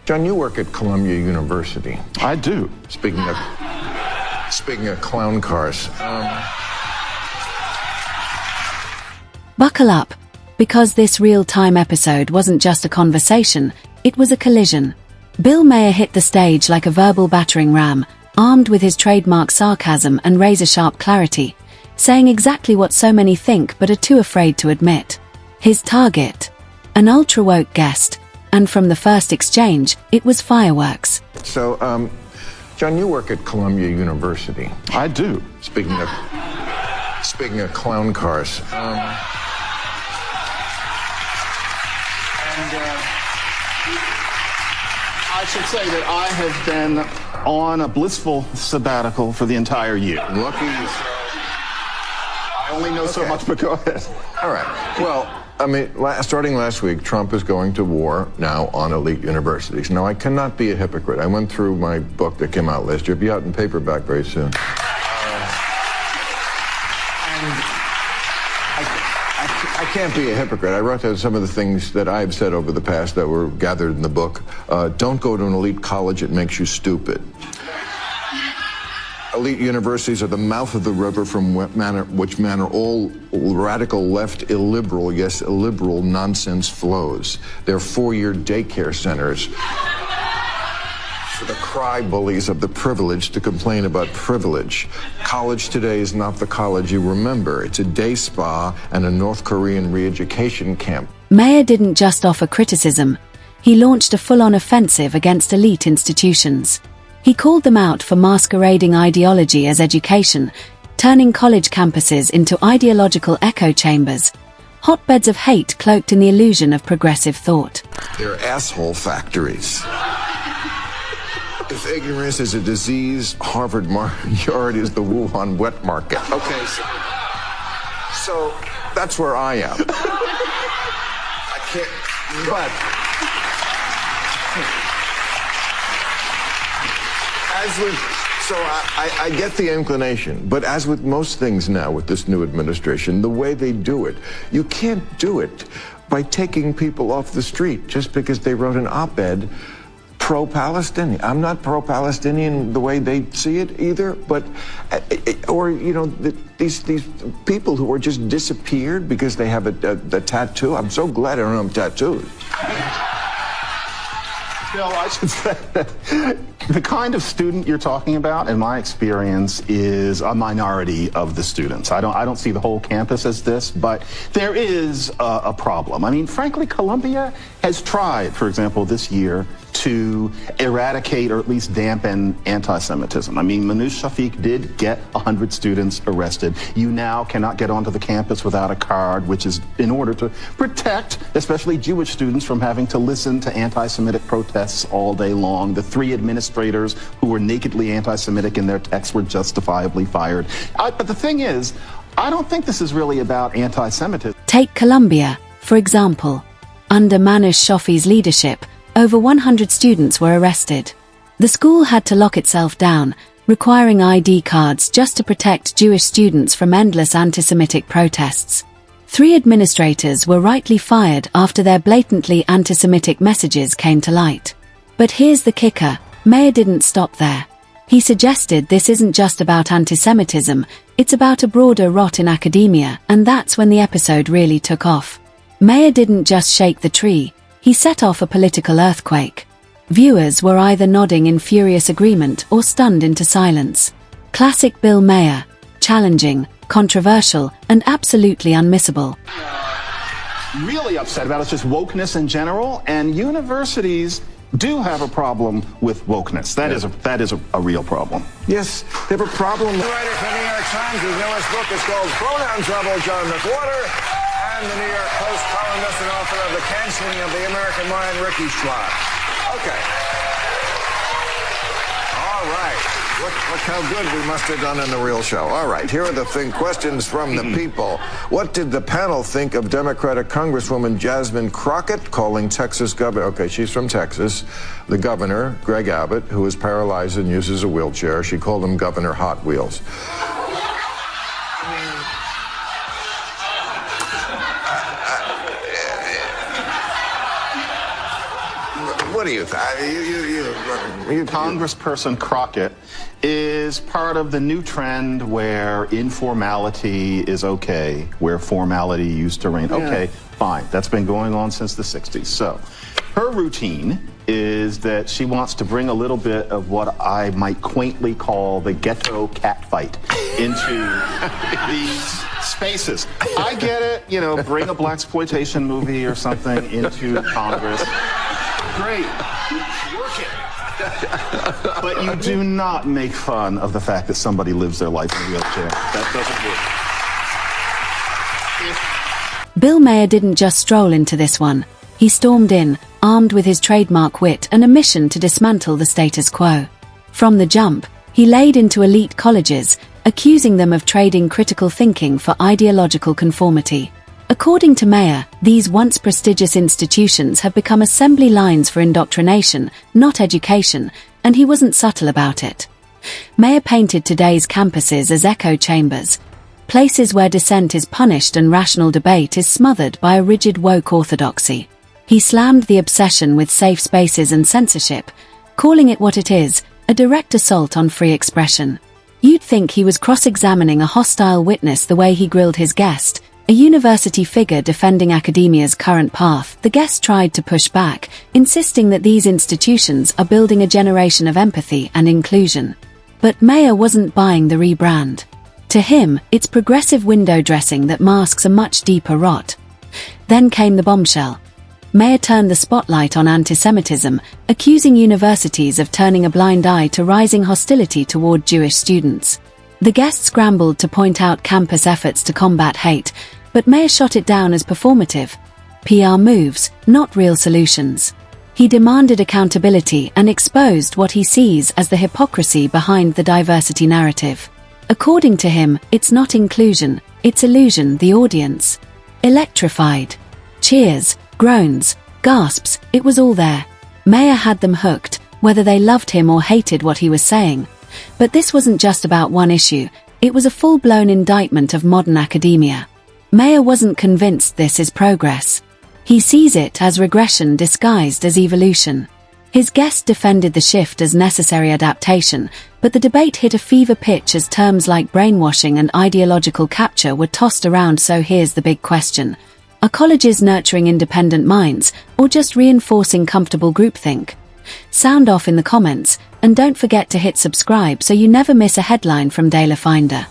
John, you work at Columbia University. I do. Speaking of clown cars. Buckle up, because this real-time episode wasn't just a conversation, it was a collision. Bill Maher hit the stage like a verbal battering ram, armed with his trademark sarcasm and razor-sharp clarity, saying exactly what so many think but are too afraid to admit. His target? An ultra-woke guest. And from the first exchange, it was fireworks. So, John, you work at Columbia University. I do. Speaking of clown cars. I should say that I have been on a blissful sabbatical for the entire year. Lucky. I only know so much, but go ahead. All right. Well, I mean, starting last week, Trump is going to war now on elite universities. Now, I cannot be a hypocrite. I went through my book that came out last year. It'll be out in paperback very soon. I can't be a hypocrite. I wrote down some of the things that I've said over the past that were gathered in the book. Don't go to an elite college. It makes you stupid. Elite universities are the mouth of the river from which manner all radical left illiberal, yes, illiberal nonsense flows. They're four-year daycare centers for the cry bullies of the privileged to complain about privilege. College today is not the college you remember. It's a day spa and a North Korean re-education camp. Maher didn't just offer criticism. He launched a full-on offensive against elite institutions. He called them out for masquerading ideology as education, turning college campuses into ideological echo chambers, hotbeds of hate cloaked in the illusion of progressive thought. They're asshole factories. If ignorance is a disease, Harvard majority is the Wuhan wet market. Okay, so that's where I am. I can't, but I get the inclination, but as with most things now with this new administration, the way they do it, you can't do it by taking people off the street just because they wrote an op-ed pro-Palestinian. I'm not pro-Palestinian the way they see it either, but, or, you know, these people who are just disappeared because they have a tattoo. I'm so glad I don't have tattoos. Bill, I should say that the kind of student you're talking about, in my experience, is a minority of the students. I don't see the whole campus as this, but there is a problem. I mean, frankly, Columbia has tried, for example, this year to eradicate or at least dampen anti-Semitism. I mean, Manoush Shafiq did get 100 students arrested. You now cannot get onto the campus without a card, which is in order to protect, especially Jewish students, from having to listen to anti-Semitic protests all day long. The 3 administrators who were nakedly anti-Semitic in their texts were justifiably fired. But the thing is, I don't think this is really about anti-Semitism. Take Columbia, for example. Under Manoush Shafiq's leadership, over 100 students were arrested. The school had to lock itself down, requiring ID cards just to protect Jewish students from endless anti-Semitic protests. 3 administrators were rightly fired after their blatantly anti-Semitic messages came to light. But here's the kicker, Maher didn't stop there. He suggested this isn't just about anti-Semitism, it's about a broader rot in academia, and that's when the episode really took off. Maher didn't just shake the tree, he set off a political earthquake. Viewers were either nodding in furious agreement or stunned into silence. Classic Bill Maher, challenging, controversial, and absolutely unmissable. Really upset about is just wokeness in general, and universities do have a problem with wokeness. That is a real problem. Yes, they have a problem. The writer for the New York Times, whose newest book is called Pronoun Trouble, John McWhorter, and the New York Post columnist and author of The Canceling of the American Mind, Ricky Schwab. Okay. All right. Look how good we must have done in the real show. All right, here are the questions from the people. What did the panel think of Democratic Congresswoman Jasmine Crockett calling Texas governor, okay, she's from Texas, the governor, Greg Abbott, who is paralyzed and uses a wheelchair, she called him Governor Hot Wheels. What do you youth. Congressperson Crockett is part of the new trend where informality is okay, where formality used to reign. Okay, fine. That's been going on since the 60s. So her routine is that she wants to bring a little bit of what I might quaintly call the ghetto catfight into these spaces. I get it, you know, bring a blaxploitation movie or something into Congress. Great. Work it. But you do not make fun of the fact that somebody lives their life in a wheelchair. That doesn't work. Bill Maher didn't just stroll into this one. He stormed in, armed with his trademark wit and a mission to dismantle the status quo. From the jump, he laid into elite colleges, accusing them of trading critical thinking for ideological conformity. According to Maher, these once prestigious institutions have become assembly lines for indoctrination, not education, and he wasn't subtle about it. Maher painted today's campuses as echo chambers, places where dissent is punished and rational debate is smothered by a rigid woke orthodoxy. He slammed the obsession with safe spaces and censorship, calling it what it is, a direct assault on free expression. You'd think he was cross-examining a hostile witness the way he grilled his guest, a university figure defending academia's current path. The guest tried to push back, insisting that these institutions are building a generation of empathy and inclusion. But Maher wasn't buying the rebrand. To him, it's progressive window dressing that masks a much deeper rot. Then came the bombshell. Maher turned the spotlight on anti-Semitism, accusing universities of turning a blind eye to rising hostility toward Jewish students. The guest scrambled to point out campus efforts to combat hate, but Maher shot it down as performative. PR moves, not real solutions. He demanded accountability and exposed what he sees as the hypocrisy behind the diversity narrative. According to him, it's not inclusion, it's illusion. The audience electrified. Cheers, groans, gasps, it was all there. Maher had them hooked, whether they loved him or hated what he was saying. But this wasn't just about one issue, it was a full-blown indictment of modern academia. Maher wasn't convinced this is progress. He sees it as regression disguised as evolution. His guest defended the shift as necessary adaptation, but the debate hit a fever pitch as terms like brainwashing and ideological capture were tossed around. So here's the big question. Are colleges nurturing independent minds, or just reinforcing comfortable groupthink? Sound off in the comments, and don't forget to hit subscribe so you never miss a headline from Daily Finder.